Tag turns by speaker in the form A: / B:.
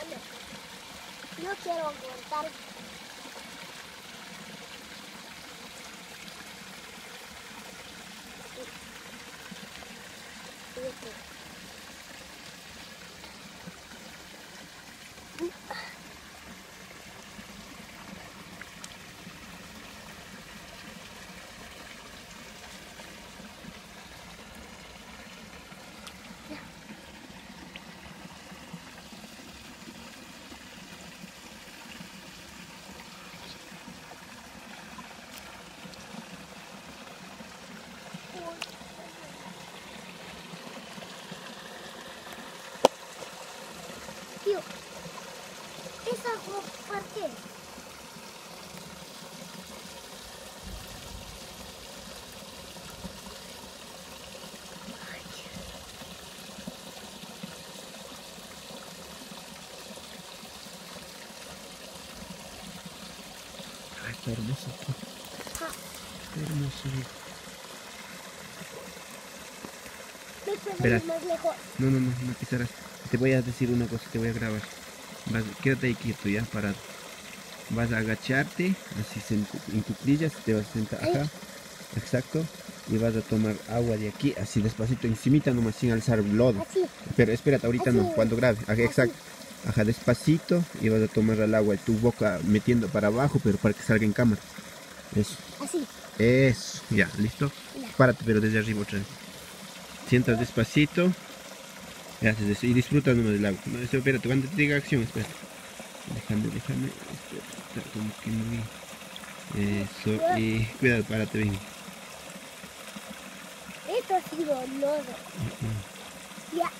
A: aguantando. No quiero aguantar. Tío, ¿esa por qué?
B: Ay, está hermoso aquí. Está hermoso. Verás.
A: Más lejos.
B: No, no, no, no pisarás. Te voy a decir una cosa, te voy a grabar. Quédate ahí quieto ya, parado. Vas a agacharte, así en cuclillas, te vas a sentar, ajá, exacto. Y vas a tomar agua de aquí, así despacito, encimita nomás, sin alzar lodo.
A: Así.
B: Pero espérate, ahorita
A: Así.
B: no, cuando grabe, ajá, exacto. Ajá, despacito y vas a tomar el agua de tu boca metiendo para abajo, pero para que salga en cámara. Eso.
A: Así.
B: Eso, ya, ¿listo?
A: Ya.
B: Párate, pero desde arriba otra vez. Sientas despacito y haces eso. Y disfrutas nomás del agua. No, espérate, cuando te diga acción, espérate. Déjame, espérate, está como que muy... Eso, y cuidado, párate bien.
A: Esto ha sido lodo. Ya.